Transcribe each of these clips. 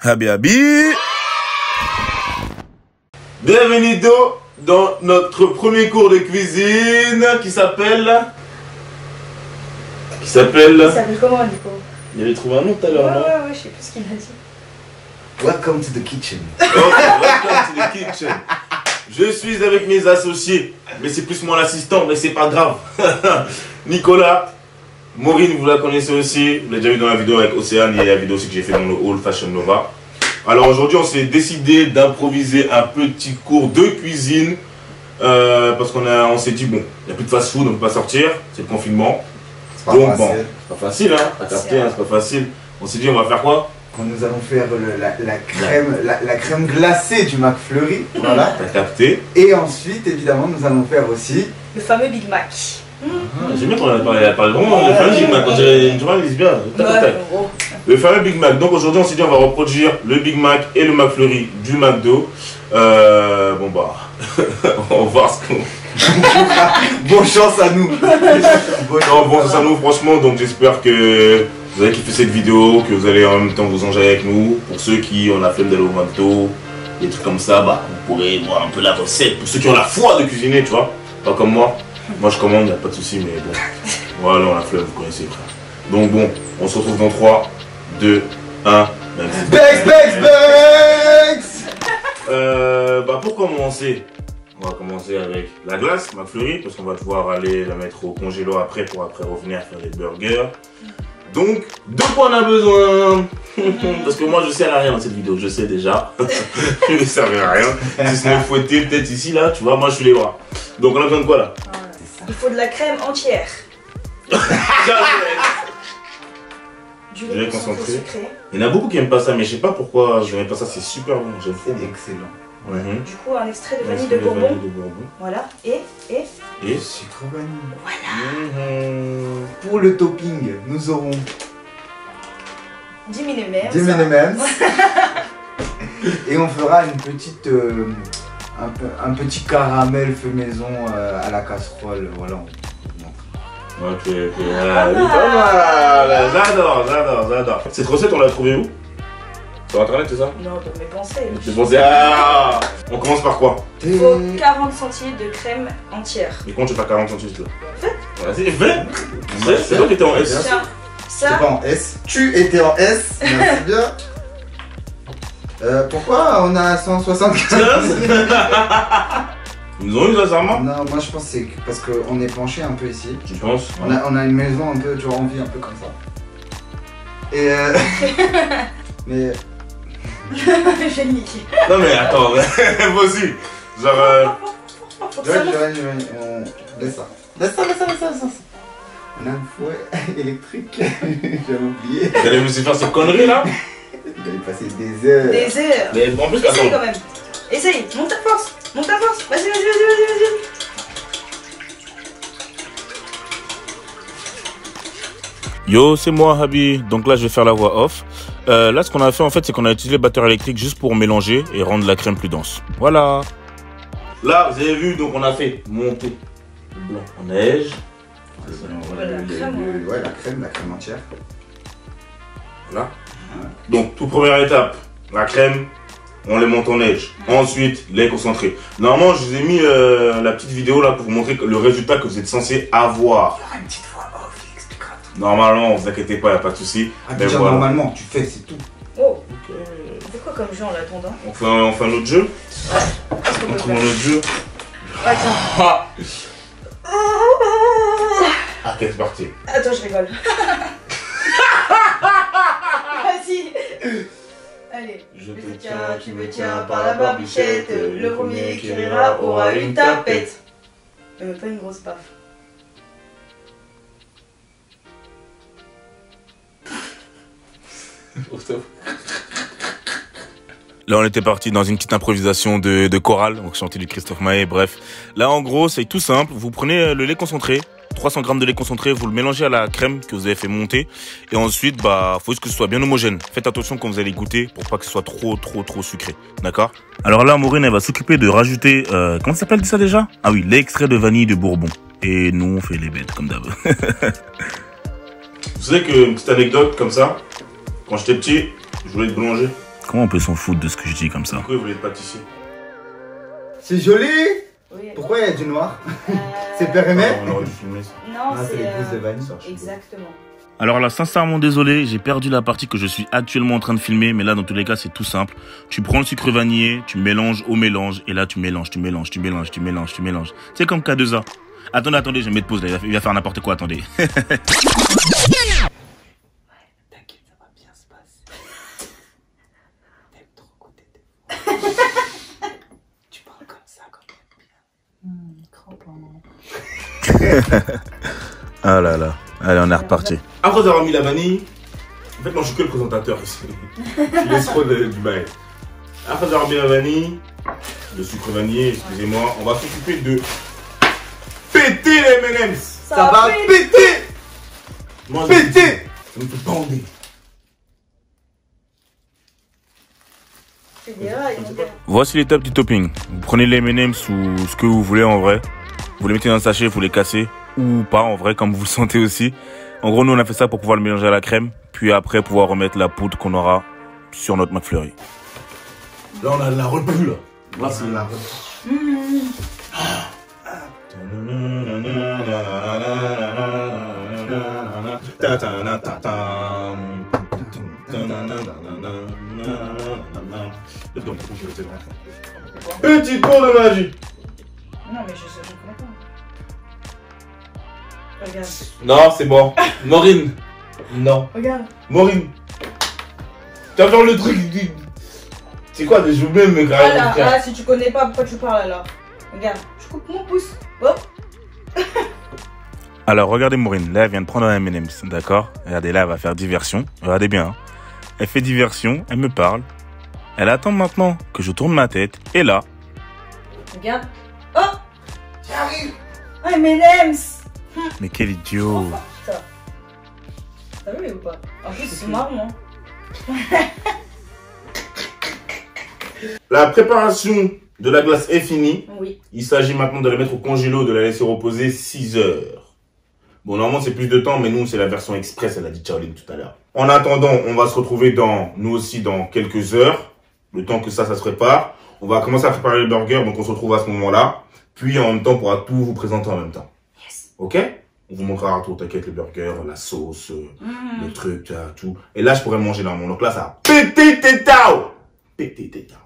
Habi Habi. Bienvenue dans notre premier cours de cuisine qui s'appelle comment, Nico? Il avait trouvé un nom tout à l'heure, non? Ouais, je sais plus ce qu'il a dit. Welcome to the kitchen. Okay, welcome to the kitchen. Je suis avec mes associés, mais c'est plus moi l'assistant, mais c'est pas grave. Nicolas, Maureen, vous la connaissez aussi, vous l'avez déjà vu dans la vidéo avec Océane et la vidéo aussi que j'ai fait dans le Hall Fashion Nova. Alors aujourd'hui, on s'est décidé d'improviser un petit cours de cuisine parce qu'on s'est dit, bon, il n'y a plus de fast-food, on ne peut pas sortir, c'est le confinement. Donc bon, c'est pas facile, hein, à capter, hein, c'est pas facile. On s'est dit, on va faire quoi? Nous allons faire la crème glacée du McFlurry, voilà. T'as capté. Et ensuite, évidemment, nous allons faire aussi le fameux Big Mac. J'aime bien qu'on a parlé vraiment le fameux Big Mac, quand j'ai une journée lesbienne. Le fameux Big Mac. Donc aujourd'hui, on s'est dit, on va reproduire le Big Mac et le McFlurry du McDo. Bon bah, on va voir ce qu'on... Bonne chance à nous. Bonne chance à nous, franchement. Donc j'espère que vous avez kiffé cette vidéo, que vous allez en même temps vous enjailler avec nous. Pour ceux qui ont la flemme d'aller au McDo, des trucs comme ça, bah vous pourrez voir un peu la recette. Pour ceux qui ont la foi de cuisiner, tu vois, pas comme moi. Moi je commande, y a pas de souci, mais bon. Voilà, on a la flemme, vous connaissez, frère. Donc bon, on se retrouve dans 3, 2, 1. Bags. Bah pour commencer, on va commencer avec la glace, McFlurry, parce qu'on va devoir aller la mettre au congélo après pour après revenir faire des burgers. Donc, de quoi on a besoin? Parce que moi je sers à rien dans cette vidéo, je sais déjà. Je ne servir à rien. Si ce n'est fouetter peut-être ici, là, tu vois, moi je suis les bras. Donc on a besoin de quoi là? Il faut de la crème entière. Du lait concentré sucré. Il y en a beaucoup qui n'aiment pas ça, mais je sais pas pourquoi je n'aime pas ça, c'est super bon, j'aime trop. C'est excellent. Du coup, un extrait de vanille de Bourbon. Voilà, et sucre vanille. Voilà. Pour le topping, nous aurons 10 mm. 10 mm. Et on fera une petite, un petit caramel fait maison à la casserole. Voilà. Ok. J'adore. Cette recette, on l'a trouvée où? Sur internet, c'est ça? Non, dans mes pensées. J'ai pensé, on commence par quoi? Il faut 40 centilitres de crème entière. Et comment tu fais 40 centilitres là? Fais. Vas-y, fais. C'est toi qui étais en S. Tiens, C'est ça. pas en S. Tu étais en S. Merci bien. Pourquoi on a 175? Ils nous ont eu récemment? Non, moi je pense que c'est parce qu'on est penché un peu ici. Tu penses? On a une maison un peu, tu vois, on vit un peu comme ça. Et mais... J'ai niqué. Non mais attends, vas-y. Genre Laisse ça. On a un fouet électrique. J'avais oublié. Vous allez me faire cette connerie là? Il va y passer des heures. Des heures. Mais en plus, Essaye attends. quand même. Essaye, monte ta force. Vas-y. Yo, c'est moi, Habi. Donc là, je vais faire la voix off. Là, ce qu'on a fait, en fait, c'est qu'on a utilisé le batteur électrique juste pour mélanger et rendre la crème plus dense. Voilà. Là, vous avez vu, donc on a fait monter le blanc en neige. Voilà, La crème entière. Voilà. Donc, toute première étape, la crème, on les monte en neige. Ensuite, lait concentré. Normalement, je vous ai mis la petite vidéo là pour vous montrer le résultat que vous êtes censé avoir. Il y aura une petite voix off, il expliquera tout. Normalement, vous inquiétez pas, il n'y a pas de souci. Mais Déjà, voilà. normalement, tu fais, c'est tout. Oh, Ok. c'est quoi comme jeu en l'attendant? On fait un autre jeu. Qu'est-ce qu'on On peut trouve un faire? autre jeu. Attends. Ok, c'est parti. Attends, je rigole. Vas-y. Allez. Je te tiens, tu me tiens par la barbichette. Le premier qui rira aura une tapette. Pas une grosse paf. Là, on était parti dans une petite improvisation de chorale, donc chanter du Christophe Maé, bref. Là, en gros, c'est tout simple. Vous prenez le lait concentré, 300 grammes de lait concentré, vous le mélangez à la crème que vous avez fait monter. Et ensuite, bah, faut juste que ce soit bien homogène. Faites attention quand vous allez goûter pour pas que ce soit trop sucré. D'accord? Alors là, Maureen, elle va s'occuper de rajouter, comment ça s'appelle ça déjà? Ah oui, l'extrait de vanille de Bourbon. Et nous, on fait les bêtes, comme d'hab. Vous savez qu'une petite anecdote comme ça, quand j'étais petit, je voulais être boulanger. Comment on peut s'en foutre de ce que je dis comme ça? Pourquoi vous voulez être pâtissier? C'est joli. Oui. Pourquoi il y a du noir? C'est périmètre? On aurait dû filmer ça. Non, Ah, c'est les gousses de vanille. Exactement. Alors là, sincèrement désolé, j'ai perdu la partie que je suis actuellement en train de filmer, mais là, dans tous les cas, c'est tout simple. Tu prends le sucre vanillé, tu mélanges au mélange, et là, tu mélanges. C'est comme K2A. Attendez, je vais mettre pause, là, il va faire n'importe quoi, attendez. T'inquiète, ça va bien se passer. T'aimes trop côté tes Tu parles comme ça quand t'aimes bien. Ah là là, allez, on est reparti. Après avoir mis la vanille, en fait, non, je suis que le présentateur ici. Je laisse trop du bail. Après avoir mis la vanille, le sucre vanillé, excusez-moi, on va s'occuper de péter les M&M's. Ça va péter. Moi, Péter. ça me fait bander. C'est des rails, mon gars. Voici l'étape du topping. Vous prenez les M&M's ou ce que vous voulez en vrai. Vous les mettez dans un sachet, vous les cassez. Ou pas en vrai, comme vous le sentez aussi. En gros, nous on a fait ça pour pouvoir le mélanger à la crème. Puis après, pouvoir remettre la poudre qu'on aura sur notre McFlurry. Là, on a de la repu, là. Là, c'est la petit tour de magie. Non, mais je connais pas. Regarde. Non, c'est bon. Maureen. Non. Regarde. Maureen. Tu vas faire le truc. C'est quoi, je veux même me Voilà, ah, si tu connais pas, pourquoi tu parles alors? Regarde, je coupe mon pouce. Hop. Alors, regardez Maureen. Là, elle vient de prendre un M&M's, d'accord? Regardez, là, elle va faire diversion. Regardez bien. Hein. Elle fait diversion, elle me parle. Elle attend maintenant que je tourne ma tête. Et là... Regarde. Oh, j'arrive. Oh, M&M's. Mais quel idiot. Ça. T'as vu ou pas? En plus, c'est marrant. Hein. La préparation de la glace est finie. Oui. Il s'agit maintenant de la mettre au congélo, de la laisser reposer 6 heures. Bon, normalement, c'est plus de temps, mais nous, c'est la version express, elle a dit Charlie tout à l'heure. En attendant, on va se retrouver nous aussi dans quelques heures. Le temps que ça se prépare. On va commencer à préparer le burger, donc on se retrouve à ce moment-là. Puis, en même temps, on pourra tout vous présenter en même temps. Yes. Ok? On vous montrera tout, t'inquiète, le burger, la sauce, le truc, tout. Et là, je pourrais manger dans mon. Donc là, ça va péter tes tao! Péter tes tao.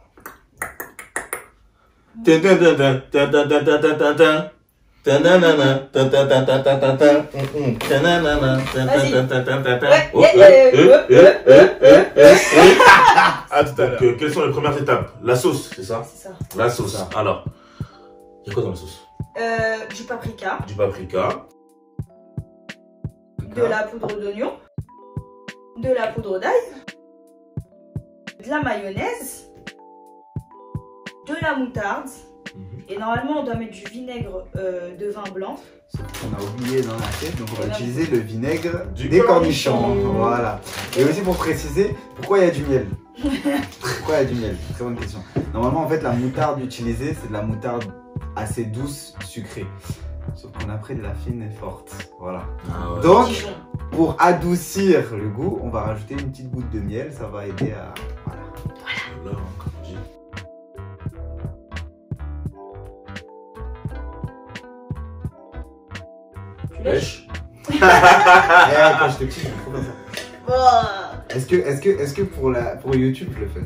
À tout à l'heure. Quelles sont les premières étapes? La sauce, c'est ça? C'est ça. La sauce. Alors, il y a quoi dans la sauce? Du paprika. Du paprika. De la poudre d'oignon. De la poudre d'ail. De la mayonnaise. De la moutarde. Et normalement, on doit mettre du vinaigre de vin blanc. On a oublié dans la tête, donc on va Voilà. utiliser le vinaigre Du des cornichon. cornichons. Voilà. Et aussi pour préciser, pourquoi il y a du miel? Pourquoi il y a du miel? Très bonne question. Normalement, en fait, la moutarde utilisée, c'est de la moutarde assez douce, sucrée. Sauf qu'on a pris de la fine et forte. Voilà. Ah ouais. Donc, Dijon. pour adoucir le goût, on va rajouter une petite goutte de miel. Ça va aider à... Voilà. Là, comme on dit. Tu lèches? Eh, quand j'étais petit, je me trouve comme ça. Oh. Est-ce que pour YouTube, je le fais?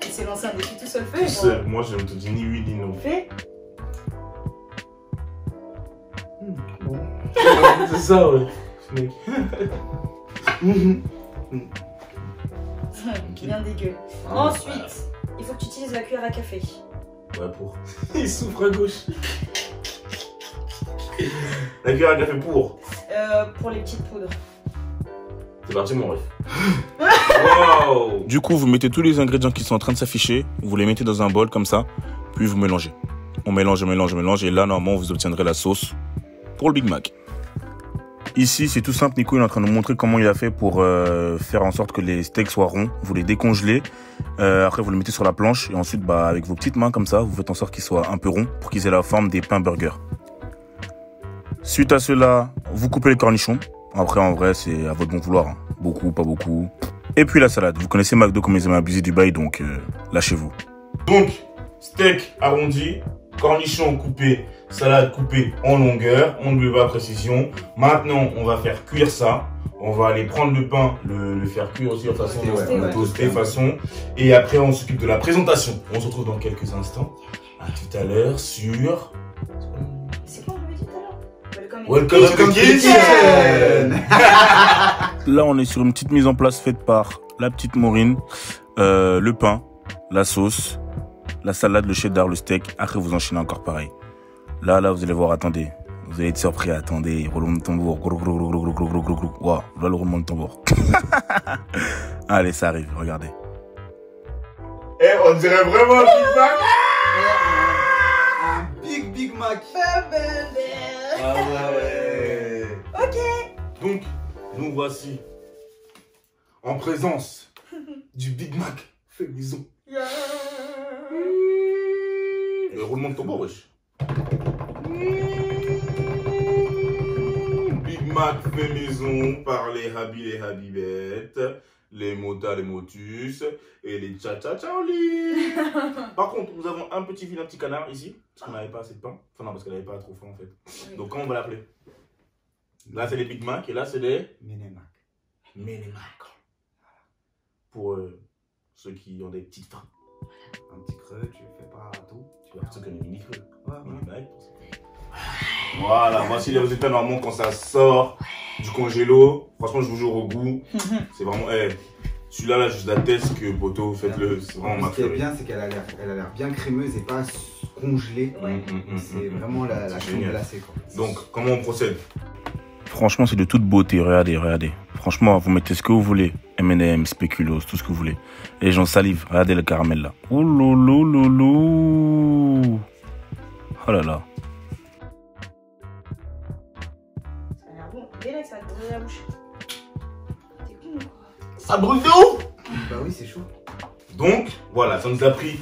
Il s'est lancé un défi tout seul Tu fait. sais, moi, je ne te dis ni oui ni non. Fais. Bon. C'est ça, ouais. Mec. Bien dégueu. Ensuite, il faut que tu utilises la cuillère à café. Ouais, pour. Il souffre à gauche. La cuillère à café Pour les petites poudres. C'est parti, mon ref. Wow. Du coup, vous mettez tous les ingrédients qui sont en train de s'afficher, vous les mettez dans un bol comme ça, puis vous mélangez. On mélange, et là, normalement, vous obtiendrez la sauce pour le Big Mac. Ici, c'est tout simple, Nico il est en train de nous montrer comment il a fait pour faire en sorte que les steaks soient ronds. Vous les décongelez, après vous les mettez sur la planche, et ensuite, avec vos petites mains comme ça, vous faites en sorte qu'ils soient un peu ronds pour qu'ils aient la forme des pains burgers. Suite à cela, vous coupez les cornichons. Après, en vrai, c'est à votre bon vouloir. Hein. Beaucoup, pas beaucoup. Et puis la salade. Vous connaissez McDo comme ils aiment abuser du bail, donc lâchez-vous. Donc, steak arrondi, cornichons coupés, salade coupée en longueur, on ne veut pas précision. Maintenant, on va faire cuire ça. On va aller prendre le pain, le faire cuire aussi de façon toasté façon. Et après, on s'occupe de la présentation. On se retrouve dans quelques instants. À tout à l'heure sur... C'est quoi on avait dit tout à l'heure? Welcome to the kitchen. Là, on est sur une petite mise en place faite par la petite Maureen. Le pain, la sauce, la salade, le cheddar, le steak. Après, vous enchaînez encore pareil. Là, vous allez voir, attendez. Vous allez être surpris, attendez. Roulement de tambour. Waouh, voilà le roulement de tambour. Allez, ça arrive, regardez. Eh, on dirait vraiment un Big Mac. Un Big Mac. Ah ouais. Ok. Donc, nous voici en présence du Big Mac fait maison. Le roulement de tambour, wesh. Big Mac fait maison par les Habib et Habibettes, les Mota, les Motus et les Tcha-Tcha-Tchaoli. Par contre, nous avons un petit vilain petit canard ici, parce qu'on n'avait pas assez de pain. Enfin non, parce qu'elle n'avait pas trop faim en fait. Donc comment on va l'appeler? Là c'est les Big Mac et là c'est les Mini-Mac. Mini-Mac. Pour ceux qui ont des petites faim. Un petit creux, tu fais pas tout. Tu vois, ceux qui ont des mini-creux. Ouais, ouais. Mini-Mac. Voilà, voici les résultats normalement quand ça sort du congélo. Franchement, je vous jure au goût. C'est vraiment. Celui-là, là, je l'atteste que Poto, faites-le. C'est vraiment Ce qui est McFlurry. bien, c'est qu'elle a l'air bien crémeuse et pas congelée. C'est vraiment la crème génial. glacée, quoi. Donc, comment on procède? Franchement, c'est de toute beauté. Regardez, regardez. Franchement, vous mettez ce que vous voulez. M&M, spéculoos, tout ce que vous voulez. Les gens salivent. Regardez le caramel là. Oh lolo lolo. Oh là là. Ça a l'air bon. Direct, ça va te brûler la bouche. T'es con ou quoi? Ça brûle de ouf! Bah oui, c'est chaud. Donc, voilà, ça nous a pris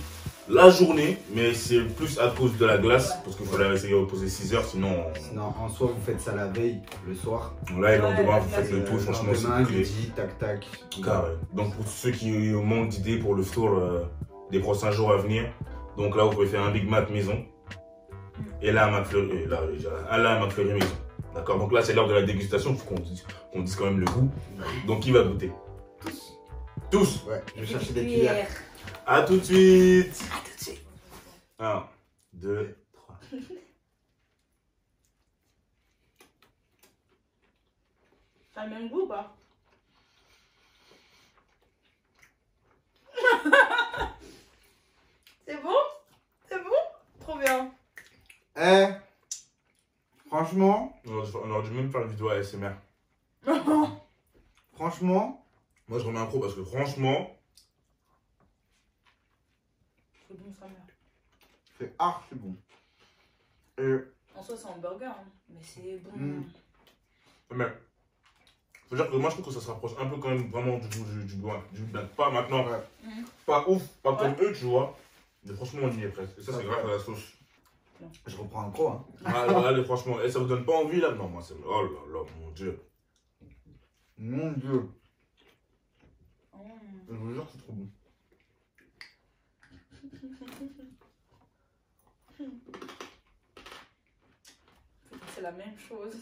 la journée, mais c'est plus à cause de la glace, parce qu'il fallait essayer de reposer 6 heures, sinon. Sinon, en soi, vous faites ça la veille, le soir. Là, et le lendemain, vous faites le tout, franchement, Demain, c'est clé. midi, tac, tac. Carré. Donc pour ceux qui manquent d'idées pour le tour des prochains jours à venir, donc là vous pouvez faire un Big Mac maison et là un McFlurry, là un McFlurry maison. D'accord. Donc là c'est l'heure de la dégustation, il faut qu'on dise quand même le goût. Donc qui va goûter? Tous. Ouais, je vais chercher des cuillères. À tout de suite. À tout de suite. 1, 2, 3. Ça a le même goût ou pas? C'est bon? C'est bon? Trop bien. Eh, franchement, On aurait dû même faire une vidéo ASMR. franchement, Moi je remets un pro parce que franchement, C'est bon, ça mère. c'est archi bon. Et En soi, c'est un burger, hein. Mais c'est bon. mais faut dire que moi je trouve que ça se rapproche un peu quand même vraiment du goût du Big Mac. Pas maintenant, ouais. pas ouf, pas comme Ouais. eux, tu vois. Mais franchement, on y est presque. Et ça, c'est grâce à la sauce. Je reprends un gros, hein. Ah, allez, franchement, ça vous donne pas envie là? Non, moi, c'est. Oh là là, mon dieu. Mon Dieu, Mm. je vous jure que c'est trop bon. C'est la même chose.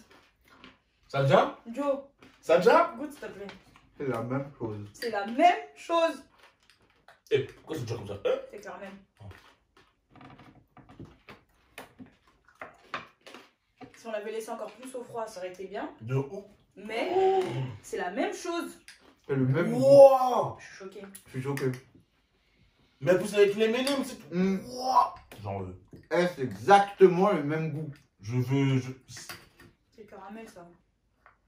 Ça déjà? Joe, Ça déjà? goûte s'il te plaît. C'est la même chose. C'est la même chose. Eh, pourquoi c'est déjà comme ça? C'est quand même. Si on l'avait laissé encore plus au froid, ça aurait été bien. De ouf. Mais c'est la même chose. C'est le même goût. Wow! Je suis choquée. Je suis choqué. Mais plus avec les M&M, c'est tout. Mm. Wow! J'en veux. Eh, c'est exactement le même goût. Je veux. C'est caramel ça.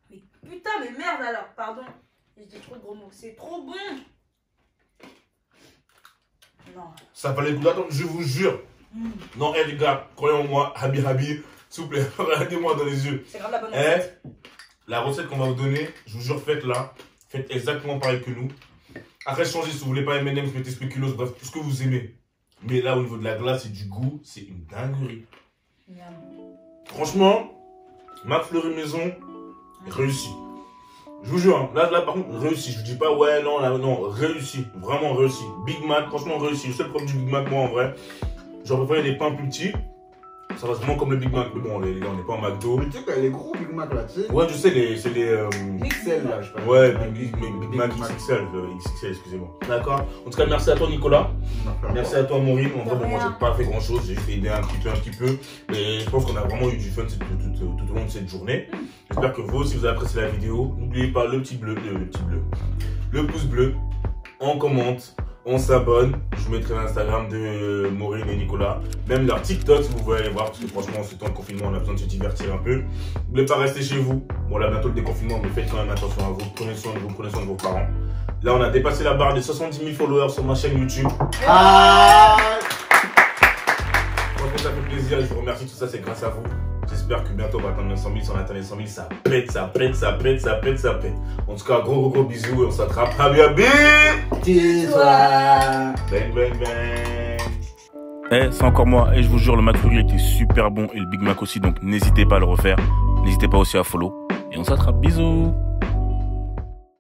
Mais putain, mais merde alors, pardon. Je dis trop de gros mots. C'est trop bon. Non. Ça valait le coup d'attendre, je vous jure. Non, les gars, croyez en moi, Habib, s'il vous plaît, regardez-moi dans les yeux. C'est grave la bonne Eh, recette. la recette qu'on va vous donner, je vous jure, faites-la. Faites exactement pareil que nous. Après, changez si vous voulez pas M&M's, mettez spéculoos, bref, tout ce que vous aimez. Mais là, au niveau de la glace et du goût, c'est une dinguerie. Miam. Franchement, McFlurry maison, réussi. Je vous jure, hein, là par contre, réussi. Je vous dis pas, ouais, non, là, non, réussi. Vraiment réussi. Big Mac, franchement réussi. Le seul problème du Big Mac, moi, en vrai, j'aurais préféré des pains plus petits. Ça reste vraiment comme le Big Mac. Mais bon, les gars, on n'est pas en McDo. Mais tu sais qu'il y a les gros Big Mac là, tu sais. Ouais, je sais, c'est les. XL là, je sais pas. Ouais, Big Mac XXL, XXL, excusez-moi. D'accord. En tout cas, merci à toi, Nicolas. Merci à toi, Maureen. En vrai, bon, moi, j'ai pas fait grand chose. J'ai juste aidé un petit peu. Mais je pense qu'on a vraiment eu du fun tout au long de cette journée. J'espère que vous aussi, vous avez apprécié la vidéo. N'oubliez pas le pouce bleu. On commente. On s'abonne, je vous mettrai l'Instagram de Maureen et Nicolas, même leur TikTok si vous voulez aller voir, parce que franchement en ce temps de confinement on a besoin de se divertir un peu. N'oubliez pas rester chez vous, bon là bientôt le déconfinement mais faites quand même attention à vous, prenez soin de vous, prenez soin de vos parents. Là on a dépassé la barre des 70 000 followers sur ma chaîne YouTube. Franchement ça fait plaisir, je vous remercie, tout ça c'est grâce à vous. J'espère que bientôt on va atteindre les 100 000, si on atteint les 100 000, ça pète. En tout cas, gros bisous et on s'attrape. À bientôt. Bang, bang, bang. C'est encore moi et je vous jure, le McFlurry était super bon et le Big Mac aussi, donc n'hésitez pas à le refaire. N'hésitez pas aussi à follow et on s'attrape. Bisous.